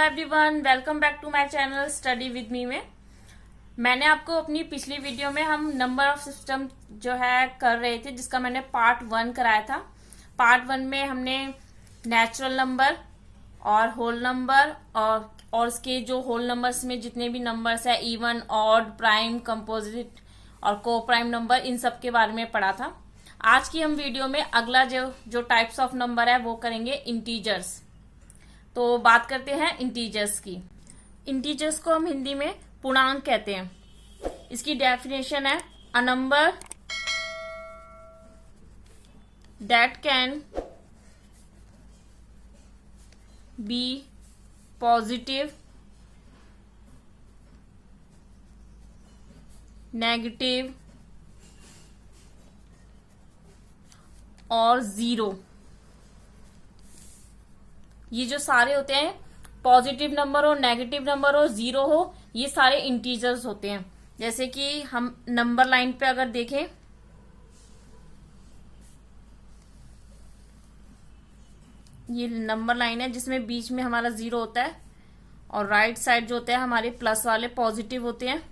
Everyone, welcome back to my channel study with me में। मैंने आपको अपनी पिछली वीडियो में हम नंबर ऑफ सिस्टम जो है कर रहे थे, जिसका मैंने पार्ट 1 कराया था। पार्ट 1 में हमने नेचुरल नंबर और होल नंबर और उसके जो होल नंबर्स में जितने भी नंबर्स है, इवन, ऑड, प्राइम, कंपोजिट और को प्राइम नंबर, इन सब के बारे में पढ़ा था। आज की हम वीडियो में अगला जो टाइप्स ऑफ नंबर है वो करेंगे इंटीजर्स। तो बात करते हैं इंटीजर्स की। इंटीजर्स को हम हिंदी में पूर्णांक कहते हैं। इसकी डेफिनेशन है a number that can be positive, negative और जीरो। ये जो सारे होते हैं, पॉजिटिव नंबर हो, नेगेटिव नंबर हो, जीरो हो, ये सारे इंटीजर्स होते हैं। जैसे कि हम नंबर लाइन पे अगर देखें, ये नंबर लाइन है जिसमें बीच में हमारा जीरो होता है और राइट साइड जो होते हैं हमारे प्लस वाले पॉजिटिव होते हैं,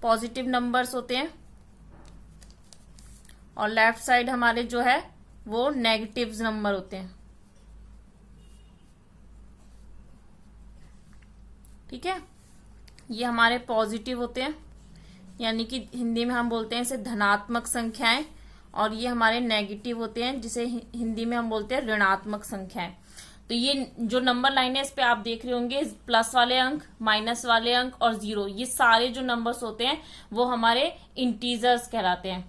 पॉजिटिव नंबर्स होते हैं, और लेफ्ट साइड हमारे जो है वो नेगेटिव नंबर होते हैं। ठीक है, ये हमारे पॉजिटिव होते हैं, यानी कि हिंदी में हम बोलते हैं इसे धनात्मक संख्याएं, और ये हमारे नेगेटिव होते हैं जिसे हिंदी में हम बोलते हैं ऋणात्मक संख्याएं। तो ये जो नंबर लाइन है इस पे आप देख रहे होंगे, प्लस वाले अंक, माइनस वाले अंक और जीरो, ये सारे जो नंबर्स होते हैं वो हमारे इंटीजर्स कहलाते हैं।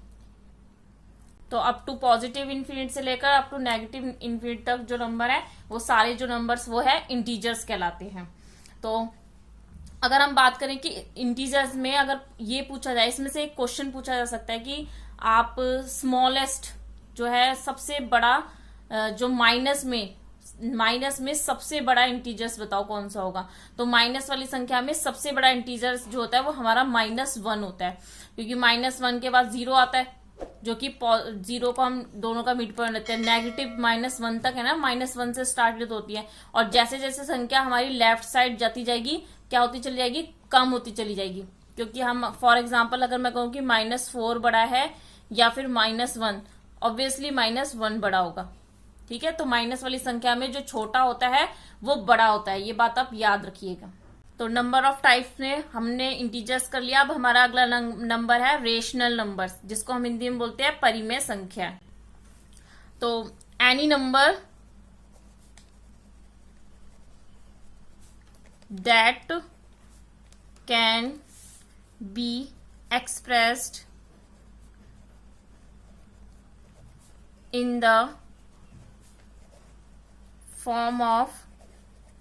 तो अप टू पॉजिटिव इन्फिनिट से लेकर अप टू नेगेटिव इन्फिनिट तक जो नंबर है वो सारे जो नंबर्स वो है इंटीजर्स कहलाते हैं। तो अगर हम बात करें कि इंटीजर्स में अगर ये पूछा जाए, इसमें से एक क्वेश्चन पूछा जा सकता है कि आप स्मॉलेस्ट जो है सबसे बड़ा, जो माइनस में सबसे बड़ा इंटीजर्स बताओ कौन सा होगा। तो माइनस वाली संख्या में सबसे बड़ा इंटीजर्स जो होता है वो हमारा -1 होता है, क्योंकि -1 के बाद जीरो आता है, जो कि जीरो को हम दोनों का मिड पॉइंट लेते हैं। नेगेटिव -1 तक है ना, -1 से स्टार्ट होती है, और जैसे जैसे संख्या हमारी लेफ्ट साइड जाती जाएगी, क्या होती चली जाएगी, कम होती चली जाएगी। क्योंकि हम फॉर एग्जांपल अगर मैं कहूँ कि -4 बड़ा है या फिर -1, ऑब्वियसली -1 बड़ा होगा। ठीक है, तो माइनस वाली संख्या में जो छोटा होता है वो बड़ा होता है, ये बात आप याद रखिएगा। तो नंबर ऑफ टाइप्स में हमने इंटीजर्स कर लिया। अब हमारा अगला नंबर है रेशनल नंबर्स, जिसको हम हिंदी में बोलते हैं परिमेय संख्या। तो any number that can be expressed in the form of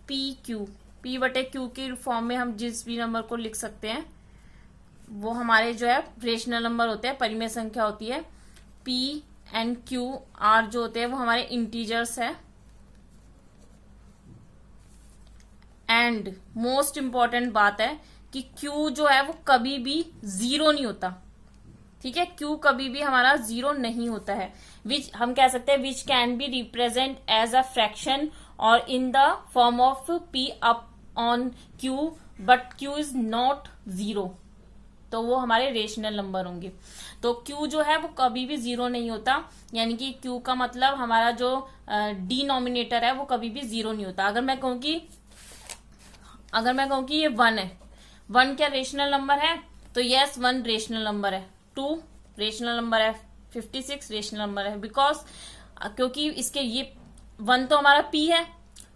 PQ। P बटे Q के फॉर्म में हम जिस भी नंबर को लिख सकते हैं वो हमारे जो है रेशनल नंबर होते हैं, परिमेय संख्या होती है। P एंड Q R जो होते हैं वो हमारे इंटीजर्स है। एंड मोस्ट इंपॉर्टेंट बात है कि Q जो है वो कभी भी जीरो नहीं होता। ठीक है, Q कभी भी हमारा जीरो नहीं होता है। विच हम कह सकते हैं which can be represent as a fraction और in the form of P upon Q, but Q is not zero. तो वो हमारे रेशनल नंबर होंगे। तो Q जो है वो कभी भी जीरो नहीं होता, यानी कि Q का मतलब हमारा जो डिनोमिनेटर है वो कभी भी जीरो नहीं होता। अगर मैं कहूँ कि ये 1 है, 1 क्या रेशनल नंबर है, तो यस 1 रेशनल नंबर है, 2 रेशनल नंबर है, 56 रेशनल नंबर है। बिकॉज क्योंकि इसके ये 1 तो हमारा P है,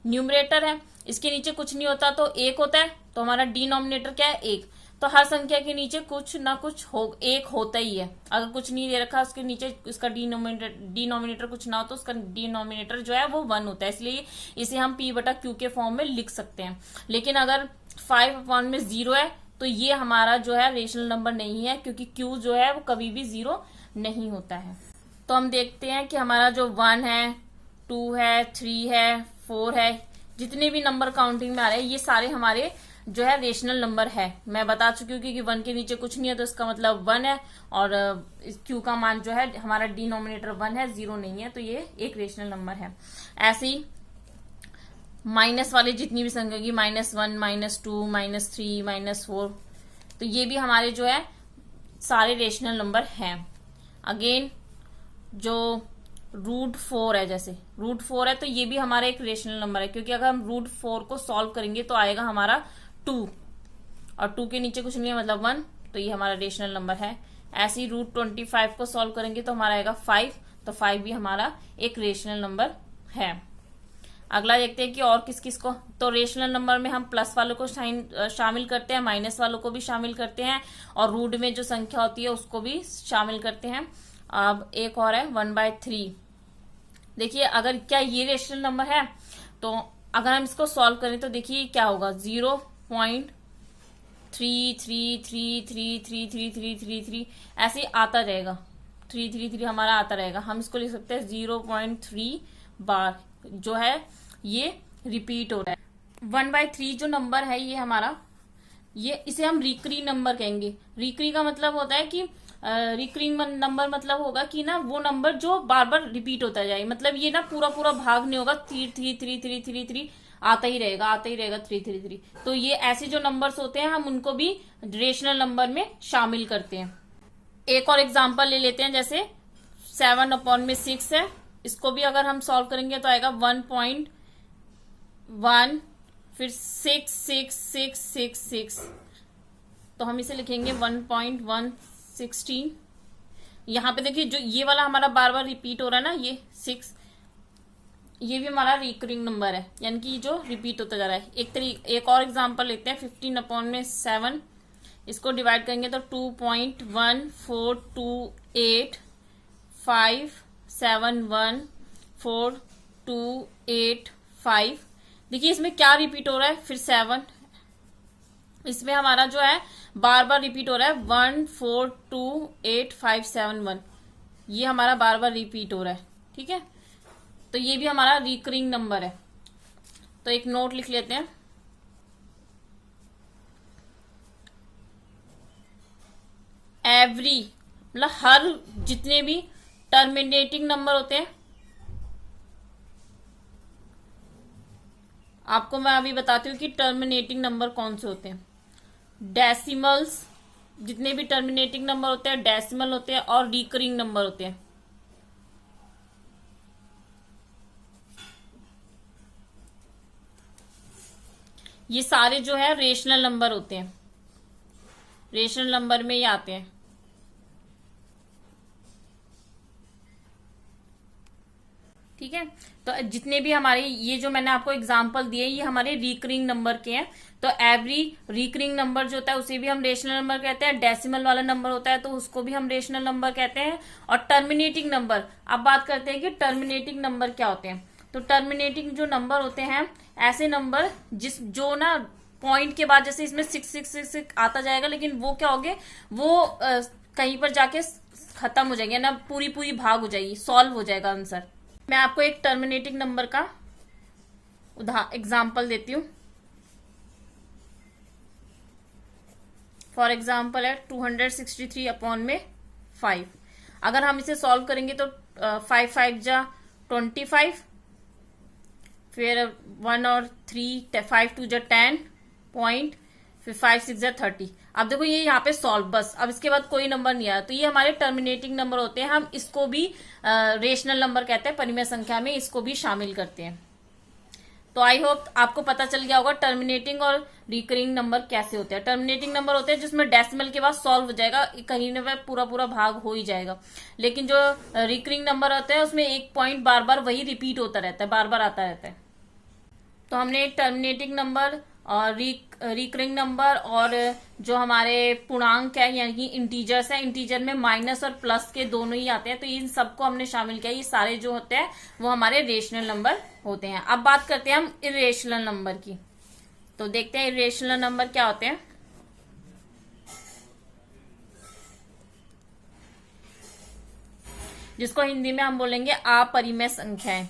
न्यूमरेटर है, इसके नीचे कुछ नहीं होता तो 1 होता है, तो हमारा डिनोमिनेटर क्या है, 1। तो हर संख्या के नीचे कुछ ना कुछ एक होता ही है। अगर कुछ नहीं दे रखा उसके नीचे उसका डिनोमिनेटर कुछ ना हो तो उसका डिनोमिनेटर जो है वो 1 होता है, इसलिए इसे हम P बटा Q के फॉर्म में लिख सकते हैं। लेकिन अगर 5/0 है तो ये हमारा जो है रेशनल नंबर नहीं है, क्योंकि Q जो है वो कभी भी जीरो नहीं होता है। तो हम देखते हैं कि हमारा जो 1 है, 2 है, 3 है, 4 है, जितने भी नंबर काउंटिंग में आ रहे हैं ये सारे हमारे जो है रेशनल नंबर है। मैं बता चुकी हूँ कि 1 के नीचे कुछ नहीं है तो इसका मतलब 1 है, और Q का मान जो है हमारा डिनोमिनेटर 1 है, 0 नहीं है, तो ये एक रेशनल नंबर है। ऐसे ही माइनस वाली जितनी भी संख्या होगी, -1, -2, -3, -4, तो ये भी हमारे जो है सारे रेशनल नंबर हैं। अगेन जो √4 है, जैसे √4 है तो ये भी हमारा एक रेशनल नंबर है, क्योंकि अगर हम √4 को सॉल्व करेंगे तो आएगा हमारा 2, और 2 के नीचे कुछ नहीं है मतलब 1, तो ये हमारा रेशनल नंबर है। ऐसे ही √25 को सॉल्व करेंगे तो हमारा आएगा 5, तो 5 भी हमारा एक रेशनल नंबर है। अगला देखते हैं कि और किस किस को, तो रेशनल नंबर में हम प्लस वालों को शामिल करते हैं, माइनस वालों को भी शामिल करते हैं, और रूट में जो संख्या होती है उसको भी शामिल करते हैं। अब एक और है 1/3। देखिए अगर क्या ये रेशनल नंबर है, तो अगर हम इसको सॉल्व करें तो देखिए क्या होगा, 0.33333333 ऐसे आता रहेगा, 333 हमारा आता रहेगा। हम इसको लिख सकते हैं 0.3 बार जो है ये रिपीट हो रहा है। 1/3 जो नंबर है ये हमारा, ये इसे हम रिकरिंग नंबर कहेंगे। रिकरिंग का मतलब होता है कि रिकरिंग नंबर मतलब होगा कि ना वो नंबर जो बार बार रिपीट होता जाए, मतलब ये ना पूरा पूरा भाग नहीं होगा, 33333 आता ही रहेगा 333। तो ये ऐसे जो नंबर्स होते हैं हम उनको भी रेशनल नंबर में शामिल करते हैं। एक और एग्जांपल ले लेते हैं, जैसे 7/6 है, इसको भी अगर हम सॉल्व करेंगे तो आएगा 1.1, फिर 66666, तो हम इसे लिखेंगे 1.116। यहाँ पे देखिए जो ये वाला हमारा बार बार रिपीट हो रहा है ना, ये 6, ये भी हमारा रिकरिंग नंबर है, यानी कि जो रिपीट होता जा रहा है। एक और एग्जांपल लेते हैं, 15/7, इसको डिवाइड करेंगे तो 2.142871428 देखिए इसमें क्या रिपीट हो रहा है, फिर 7, इसमें हमारा जो है बार बार रिपीट हो रहा है 1428571, ये हमारा बार बार रिपीट हो रहा है। ठीक है, तो ये भी हमारा रिकरिंग नंबर है। तो एक नोट लिख लेते हैं, एवरी मतलब हर जितने भी टर्मिनेटिंग नंबर होते हैं, आपको मैं अभी बताती हूँ कि टर्मिनेटिंग नंबर कौन से होते हैं। डेसिमल्स, जितने भी टर्मिनेटिंग नंबर होते हैं डेसिमल होते हैं, और रिकरिंग नंबर होते हैं। ये सारे जो है रेशनल नंबर होते हैं, रेशनल नंबर में ही आते हैं। ठीक है, तो जितने भी हमारे ये जो मैंने आपको एग्जांपल दिए ये हमारे रिकरिंग नंबर के हैं। तो एवरी रिकरिंग नंबर जो होता है उसे भी हम रेशनल नंबर कहते हैं। डेसिमल वाला नंबर होता है तो उसको भी हम रेशनल नंबर कहते हैं। और टर्मिनेटिंग नंबर, अब बात करते हैं कि टर्मिनेटिंग नंबर क्या होते हैं। तो टर्मिनेटिंग जो नंबर होते हैं ऐसे नंबर जो ना पॉइंट के बाद, जैसे इसमें 666 आता जाएगा, लेकिन वो क्या होंगे, वो कहीं पर जाके खत्म हो जाएंगे ना, पूरी पूरी भाग हो जाएगी, सॉल्व हो जाएगा आंसर। मैं आपको एक टर्मिनेटिंग नंबर का एग्जाम्पल देती हूँ। फॉर एग्जाम्पल है 263/5। अगर हम इसे सॉल्व करेंगे तो 5 5 जा 25, फिर 1 और 3 5 2 जा 10 पॉइंट, फिर 5 6 जा 30। अब देखो ये यहाँ पे सॉल्व, बस अब इसके बाद कोई नंबर नहीं आया, तो ये हमारे टर्मिनेटिंग नंबर होते हैं। हम इसको भी रेशनल नंबर कहते हैं, परिमेय संख्या में इसको भी शामिल करते हैं। तो आई होप आपको पता चल गया होगा टर्मिनेटिंग और रिकरिंग नंबर कैसे होते हैं। टर्मिनेटिंग नंबर होते हैं जिसमें डेसिमल के बाद सॉल्व हो जाएगा, कहीं ना पूरा पूरा भाग हो ही जाएगा। लेकिन जो रिकरिंग नंबर होते हैं उसमें एक पॉइंट बार बार वही रिपीट होता रहता है, बार बार आता रहता है। तो हमने टर्मिनेटिंग नंबर और रिकरिंग नंबर और जो हमारे पूर्णांक है यानी कि इंटीजर्स है, इंटीजर में माइनस और प्लस के दोनों ही आते हैं, तो इन सबको हमने शामिल किया। ये सारे जो होते हैं वो हमारे रेशनल नंबर होते हैं। अब बात करते हैं हम इरेशनल नंबर की। तो देखते हैं इरेशनल नंबर क्या होते हैं। जिसको हिंदी में हम बोलेंगे अपरिमेय संख्याएं।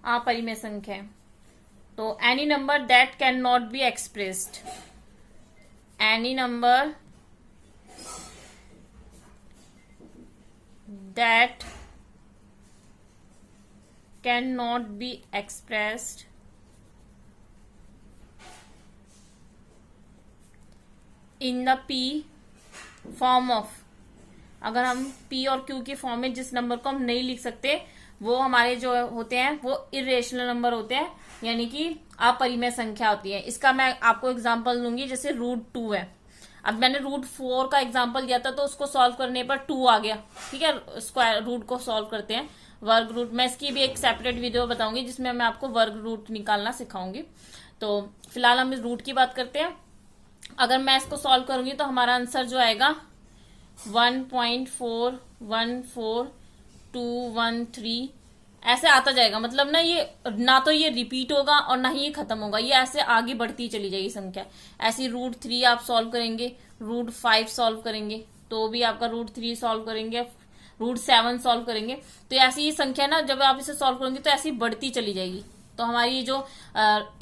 अपरिमेय संख्या। तो any number that can not be expressed, any number that cannot be expressed in the p form of, अगर हम p और q की फॉर्म में जिस नंबर को हम नहीं लिख सकते वो हमारे जो होते हैं वो इरेशनल नंबर होते हैं, यानी कि अपरिमेय संख्या होती है। इसका मैं आपको एग्जांपल दूंगी, जैसे √2 है। अब मैंने √4 का एग्जांपल दिया था तो उसको सॉल्व करने पर 2 आ गया, ठीक है। स्क्वायर रूट को सॉल्व करते हैं, वर्ग रूट। मैं इसकी भी एक सेपरेट वीडियो बताऊंगी जिसमें मैं आपको वर्ग रूट निकालना सिखाऊंगी। तो फिलहाल हम इस रूट की बात करते हैं। अगर मैं इसको सॉल्व करूंगी तो हमारा आंसर जो आएगा 1.414213 ऐसे आता जाएगा। मतलब ना तो ये रिपीट होगा और ना ही ये खत्म होगा, ये ऐसे आगे बढ़ती चली जाएगी संख्या। ऐसी √3 आप सॉल्व करेंगे, √5 सॉल्व करेंगे तो भी आपका √3 सॉल्व करेंगे, √7 सॉल्व करेंगे तो ऐसी ये संख्या ना, जब आप इसे सॉल्व करेंगे तो ऐसी बढ़ती चली जाएगी। तो हमारी जो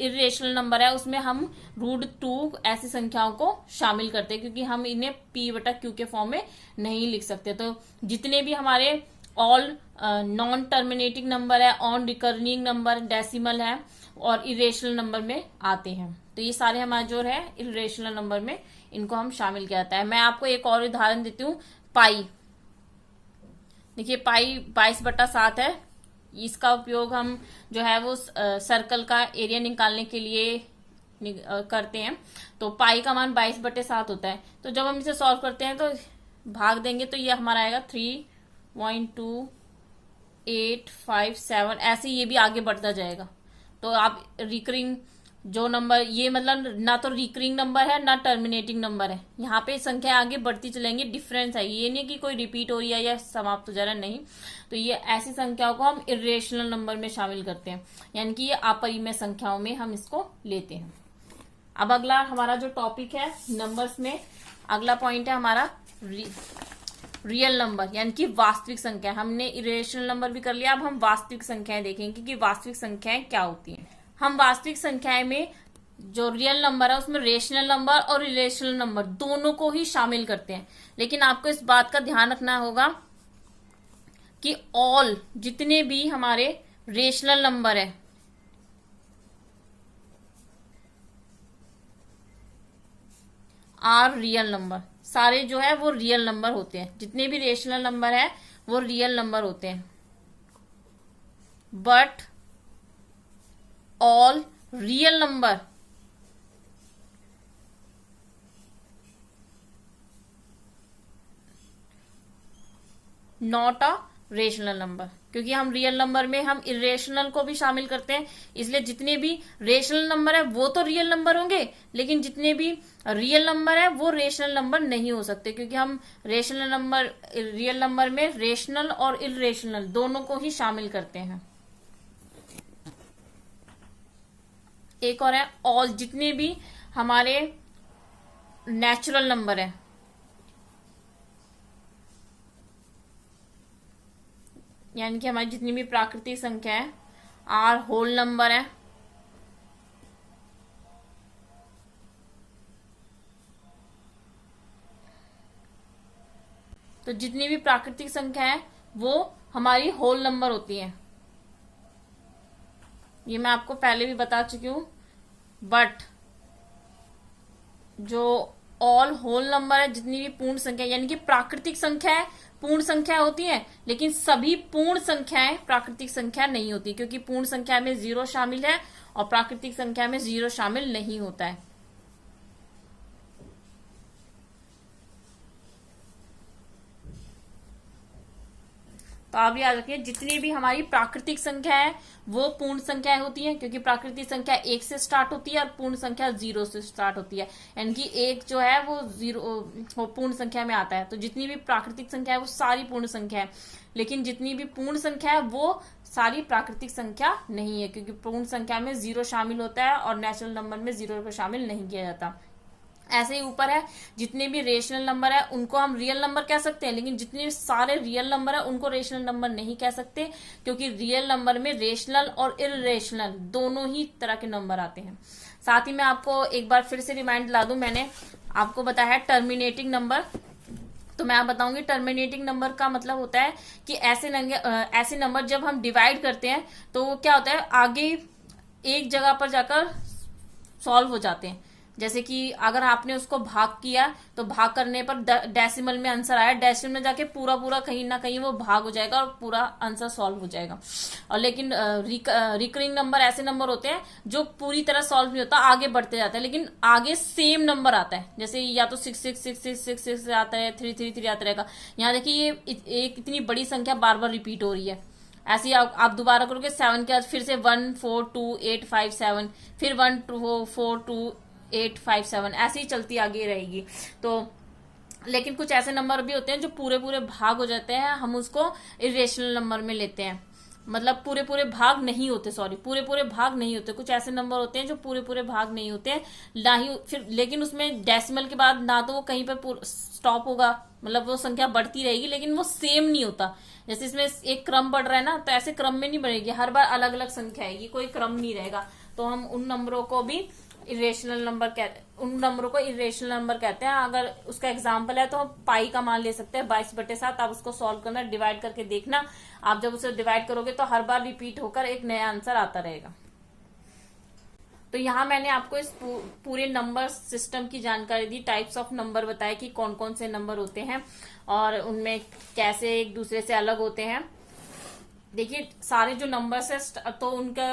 इरेशनल नंबर है उसमें हम √2 ऐसी संख्याओं को शामिल करते हैं, क्योंकि हम इन्हें p/q के फॉर्म में नहीं लिख सकते। तो जितने भी हमारे ऑल नॉन टर्मिनेटिंग नंबर है, ऑन रिकरिंग नंबर, डेसिमल है और इरेशनल नंबर में आते हैं, तो ये सारे हमारे जो है इरेशनल नंबर में इनको हम शामिल किया जाता है। मैं आपको एक और उदाहरण देती हूँ, पाई। देखिए पाई 22/7 है। इसका उपयोग हम जो है वो सर्कल का एरिया निकालने के लिए करते हैं। तो पाई का मान 22/7 होता है। तो जब हम इसे सॉल्व करते हैं तो भाग देंगे तो ये हमारा आएगा 3.2857, ऐसे ये भी आगे बढ़ता जाएगा। तो आप रिकरिंग जो नंबर, ये मतलब ना तो रिकरिंग नंबर है ना टर्मिनेटिंग नंबर है, यहाँ पे संख्या आगे बढ़ती चलेंगी। डिफरेंस है, ये नहीं कि कोई रिपीट हो रही है या समाप्त हो जा रहा है, नहीं। तो ये ऐसी संख्याओं को हम इरेशनल नंबर में शामिल करते हैं, यानी कि ये अपरिमेय संख्याओं में हम इसको लेते हैं। अब अगला हमारा जो टॉपिक है नंबर्स में, अगला पॉइंट है हमारा रियल नंबर, यानी कि वास्तविक संख्या। हमने इरेशनल नंबर भी कर लिया, अब हम वास्तविक संख्याएं देखेंगे कि वास्तविक संख्याएं क्या होती हैं। हम वास्तविक संख्याएं में जो रियल नंबर है उसमें रेशनल नंबर और इरेशनल नंबर दोनों को ही शामिल करते हैं। लेकिन आपको इस बात का ध्यान रखना होगा कि ऑल जितने भी हमारे रेशनल नंबर है आर रियल नंबर, सारे जो है वो रियल नंबर होते हैं। जितने भी रेशनल नंबर है वो रियल नंबर होते हैं। But all real number not a rational number, क्योंकि हम रियल नंबर में हम इरेशनल को भी शामिल करते हैं। इसलिए जितने भी रेशनल नंबर है वो तो रियल नंबर होंगे, लेकिन जितने भी रियल नंबर है वो रेशनल नंबर नहीं हो सकते, क्योंकि हम रेशनल नंबर रियल नंबर में रेशनल और इरेशनल दोनों को ही शामिल करते हैं। एक और है ऑल, जितने भी हमारे नेचुरल नंबर है, यानी कि हमारी जितनी भी प्राकृतिक संख्या है, आर होल नंबर है, तो जितनी भी प्राकृतिक संख्या है वो हमारी होल नंबर होती है। ये मैं आपको पहले भी बता चुकी हूं। बट जो ऑल होल नंबर है, जितनी भी पूर्ण संख्या, यानी कि प्राकृतिक संख्या है पूर्ण संख्या होती है, लेकिन सभी पूर्ण संख्याएं प्राकृतिक संख्या नहीं होती, क्योंकि पूर्ण संख्या में 0 शामिल है और प्राकृतिक संख्या में 0 शामिल नहीं होता है। तो आप याद रखिए, जितनी भी हमारी प्राकृतिक संख्या है वो पूर्ण संख्याएं होती हैं, क्योंकि प्राकृतिक संख्या 1 से स्टार्ट होती है और पूर्ण संख्या 0 से स्टार्ट होती है, यानी कि 1 जो है वो 0 पूर्ण संख्या में आता है। तो जितनी भी प्राकृतिक संख्या है वो सारी पूर्ण संख्या है, लेकिन जितनी भी पूर्ण संख्या है वो सारी प्राकृतिक संख्या नहीं है, क्योंकि पूर्ण संख्या में 0 शामिल होता है और नेचुरल नंबर में 0 को शामिल नहीं किया जाता। ऐसे ही ऊपर है, जितने भी रेशनल नंबर है उनको हम रियल नंबर कह सकते हैं, लेकिन जितने सारे रियल नंबर है उनको रेशनल नंबर नहीं कह सकते, क्योंकि रियल नंबर में रेशनल और इरेशनल दोनों ही तरह के नंबर आते हैं। साथ ही मैं आपको एक बार फिर से रिमाइंड ला दूं, मैंने आपको बताया टर्मिनेटिंग नंबर। तो मैं आप बताऊंगी टर्मिनेटिंग नंबर का मतलब होता है कि ऐसे नंबर जब हम डिवाइड करते हैं तो वो क्या होता है, आगे एक जगह पर जाकर सॉल्व हो जाते हैं। जैसे कि अगर आपने उसको भाग किया तो भाग करने पर डेसिमल में आंसर आया, डेसिमल में जाके पूरा पूरा कहीं ना कहीं वो भाग हो जाएगा और पूरा आंसर सॉल्व हो जाएगा। और लेकिन रिकरिंग नंबर ऐसे नंबर होते हैं जो पूरी तरह सॉल्व नहीं होता, आगे बढ़ते जाता है, लेकिन आगे सेम नंबर आता है। जैसे या तो 6 आता है, 3 आता रहेगा। यहाँ देखिए ये एक इतनी बड़ी संख्या बार बार रिपीट हो रही है। ऐसे ही आप दोबारा करोगे 7 के बाद फिर से 1 4 2 8 5 7, फिर 1 2 4 2 8 5 7, ऐसे ही चलती आगे रहेगी। तो लेकिन कुछ ऐसे नंबर भी होते हैं जो पूरे पूरे भाग हो जाते हैं, हम उसको इरेशनल नंबर में लेते हैं। मतलब पूरे पूरे भाग नहीं होते, पूरे पूरे भाग नहीं होते। कुछ ऐसे नंबर होते हैं जो पूरे पूरे भाग नहीं होते हैं, ना ही फिर, लेकिन उसमें डेसिमल के बाद ना तो वो कहीं पर स्टॉप होगा, मतलब वो संख्या बढ़ती रहेगी, लेकिन वो सेम नहीं होता। जैसे इसमें एक क्रम बढ़ रहा है ना, तो ऐसे क्रम में नहीं बढ़ेगी, हर बार अलग अलग संख्या आएगी, कोई क्रम नहीं रहेगा। तो हम उन नंबरों को भी इरेशनल नंबर उन नंबरों को इरेशनल नंबर कहते हैं। अगर उसका एग्जांपल है तो हम पाई का मान ले सकते हैं 22/7। आप उसको सॉल्व करना, डिवाइड करके देखना, आप जब उसे डिवाइड करोगे तो हर बार रिपीट होकर एक नया आंसर आता रहेगा। तो यहाँ मैंने आपको इस पूरे नंबर सिस्टम की जानकारी दी, टाइप्स ऑफ नंबर बताए कि कौन कौन से नंबर होते हैं और उनमें कैसे एक दूसरे से अलग होते हैं। देखिए सारे जो नंबर्स है तो उनका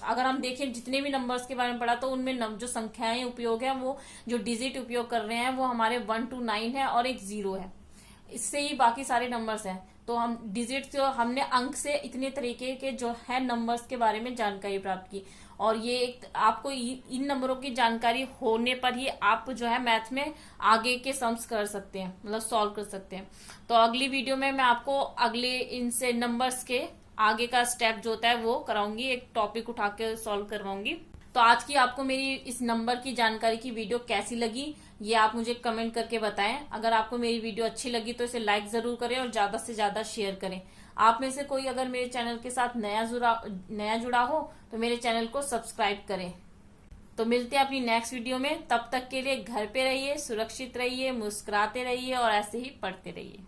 अगर हम देखें जितने भी नंबर्स के बारे में पढ़ा तो उनमें जो संख्याएं उपयोग है, वो जो डिजिट उपयोग कर रहे हैं वो हमारे 1 to 9 है और एक 0 है। इससे ही बाकी सारे नंबर्स हैं। तो हम डिजिट जो हमने अंक से इतने तरीके के जो है नंबर्स के बारे में जानकारी प्राप्त की। और ये एक आपको इन नंबरों की जानकारी होने पर ही आप जो है मैथ में आगे के सम्स कर सकते हैं, मतलब सॉल्व कर सकते हैं। तो अगली वीडियो में मैं आपको अगले इनसे नंबर्स के आगे का स्टेप जो होता है वो कराऊंगी, एक टॉपिक उठा के सॉल्व करवाऊंगी। तो आज की आपको मेरी इस नंबर की जानकारी की वीडियो कैसी लगी ये आप मुझे कमेंट करके बताएं। अगर आपको मेरी वीडियो अच्छी लगी तो इसे लाइक जरूर करें और ज्यादा से ज्यादा शेयर करें। आप में से कोई अगर मेरे चैनल के साथ नया जुड़ा हो तो मेरे चैनल को सब्सक्राइब करें। तो मिलते हैं अपनी नेक्स्ट वीडियो में, तब तक के लिए घर पे रहिए, सुरक्षित रहिए, मुस्कुराते रहिए और ऐसे ही पढ़ते रहिए।